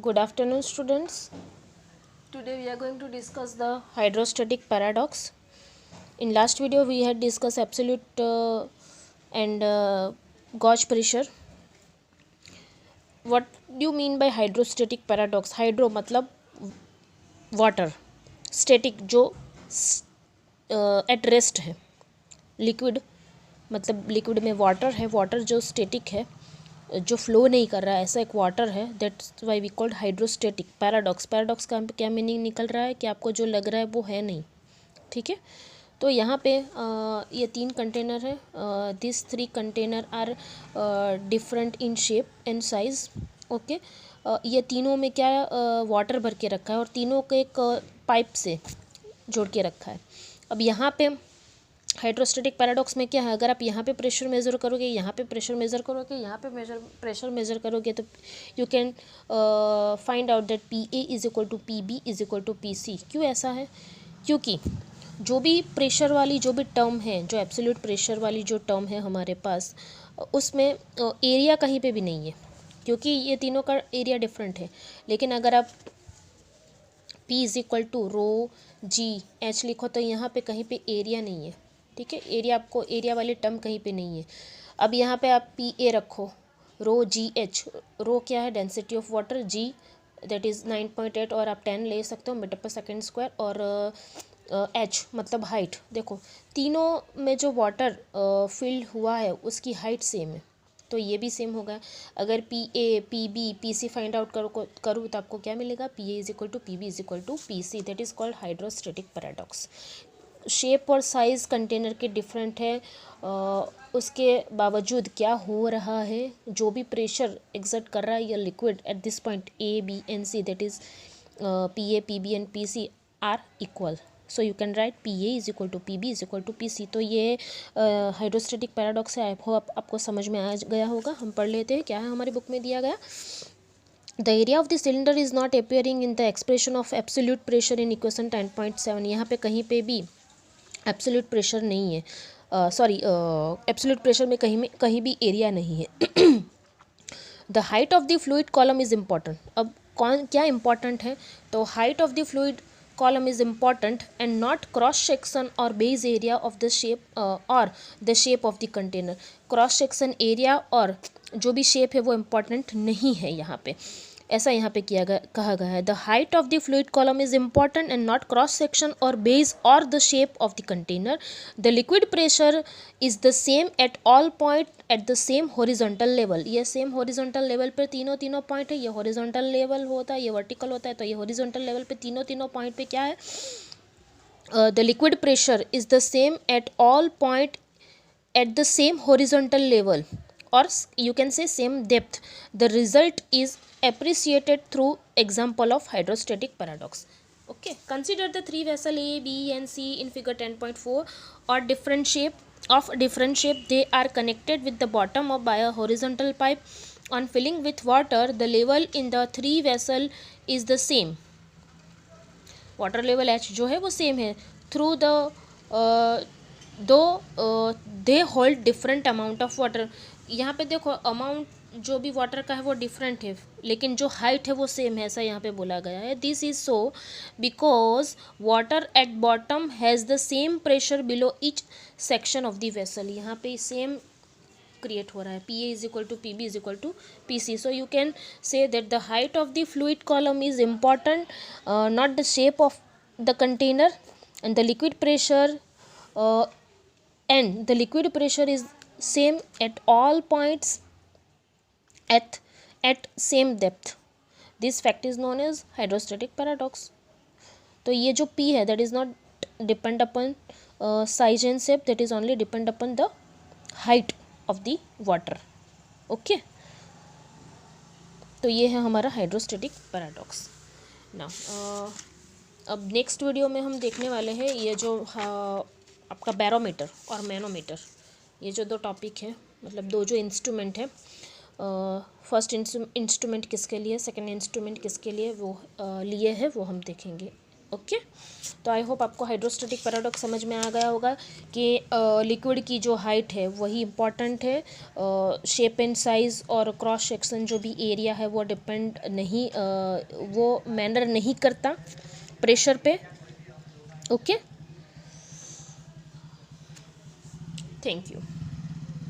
Good afternoon, students. Today we are going to discuss the hydrostatic paradox. In last video we had discussed absolute and gauge pressure. What do you mean by hydrostatic paradox? Hydro मतलब water, static जो at rest है, liquid मतलब liquid में water है, water जो static है, जो flow नहीं कर रहा है, ऐसा एक वाटर है, that's why we called hydrostatic paradox. Paradox का क्या मीनिंग निकल रहा है कि आपको जो लग रहा है वो है नहीं. ठीक है, तो यहाँ पे ये 3 कंटेनर है. This 3 container are different in shape and size. Okay, ये तीनों में क्या वाटर भर के रखा है और तीनों को एक पाइप से जोड़ के रखा है. अब यहाँ पे हाइड्रोस्टेटिक पैराडॉक्स में क्या है, अगर आप यहाँ पे प्रेशर मेज़र करोगे, यहाँ पे प्रेशर मेज़र करोगे, यहाँ पे प्रेशर मेज़र करोगे, तो you can find out that P A is equal to P B is equal to P C. क्यों ऐसा है? क्योंकि जो भी प्रेशर वाली जो भी टर्म है, जो एब्सोल्यूट प्रेशर वाली जो टर्म है हमारे पास, उसमें एरिया कहीं पे भी नहीं है, क्योंकि ये तीनों का एरिया डिफरेंट है. लेकिन अगर आप P is equal to rho g h लिखो तो यहाँ पे कहीं पे एरिया नहीं है. ठीक है, एरिया आपको एरिया वाली टर्म कहीं पे नहीं है. अब यहाँ पे आप पी ए रखो, रो जी एच. रो क्या है? Density of water. G that is 9.8 और आप 10 ले सकते हो मीटर पर सेकेंड स्क्वायर. और एच मतलब हाइट. देखो तीनों में जो वाटर फिल्ड हुआ है उसकी हाइट सेम है, तो ये भी सेम होगा. अगर P A P B P C find out करूँ तो आपको क्या मिलेगा? P A is equal to P B is equal to P C. That is called hydrostatic paradox. Shape और साइज़ कंटेनर के डिफरेंट है, उसके बावजूद क्या हो रहा है, जो भी प्रेशर एग्जर्ट कर रहा है ये liquid at this point A B and C, that is P A P B and P C are equal. So you can write P A is equal to P B is equal to P C. तो ये hydrostatic paradox है. I hope आपको समझ में आ गया होगा. हम पढ़ लेते हैं क्या है हमारी बुक में दिया गया. The area of the cylinder is not appearing in the expression of absolute pressure in equation 10.7. यहाँ पे कहीं पे भी एब्सोल्यूट प्रेशर नहीं है. सॉरी, एब्सोल्यूट प्रेशर में कहीं भी एरिया नहीं है. The height of the fluid column is important. अब कौन क्या इम्पॉर्टेंट है? तो height of the fluid column is important and not cross section or base area of the shape or the shape of the container. Cross section area और जो भी shape है वो इम्पॉर्टेंट नहीं है यहाँ पे. ऐसा यहाँ पे कहा गया है. The height of the fluid column is important and not cross section और बेस और the shape of the container. The liquid pressure is the same at all point at the same horizontal level. ये same horizontal level पर तीनों point है. ये horizontal level होता है, ये वर्टिकल होता है, तो ये हॉरिजॉन्टल लेवल पे तीनों पॉइंट पे क्या है? The liquid pressure is the same at all point at the same horizontal level, or you can say same depth. The result is appreciated through example of hydrostatic paradox. Okay, consider the 3 vessel A, B and C in figure 10.4 or different shape. They are connected with the bottom of by a horizontal pipe. On filling with water, the level in the 3 vessel is the same. Water level H जो है वो same है. Through the they hold different amount of water. यहाँ पे देखो amount जो भी water का है वो डिफरेंट है, लेकिन जो हाइट है वो सेम है, ऐसा यहाँ पे बोला गया है. This is so because water at bottom has the same pressure below each section of the vessel. यहाँ पे सेम क्रिएट हो रहा है. P A is equal to P B is equal to P C. So you can say that the height of the fluid column is important, not the shape of the container. And the liquid pressure and the liquid pressure is same at all points at same depth. This fact is known as hydrostatic paradox. तो ये जो P है that is not depend upon size and shape, that is only depend upon the height of the water. Okay, तो ये है हमारा hydrostatic paradox. Now अब next video में हम देखने वाले हैं ये जो आपका बैरोमीटर और मैनोमीटर. ये जो 2 टॉपिक है, मतलब 2 जो इंस्ट्रूमेंट है, फर्स्ट इंस्ट्रूमेंट किसके लिए, सेकंड इंस्ट्रूमेंट किसके लिए वो लिए है, वो हम देखेंगे. ओके, तो आई होप आपको हाइड्रोस्टैटिक पैराडॉक्स समझ में आ गया होगा कि लिक्विड की जो हाइट है वही इम्पॉर्टेंट है, शेप एंड साइज़ और क्रॉस सेक्शन जो भी एरिया है वो डिपेंड नहीं, वो मैटर नहीं करता प्रेशर पे। Okay, thank you.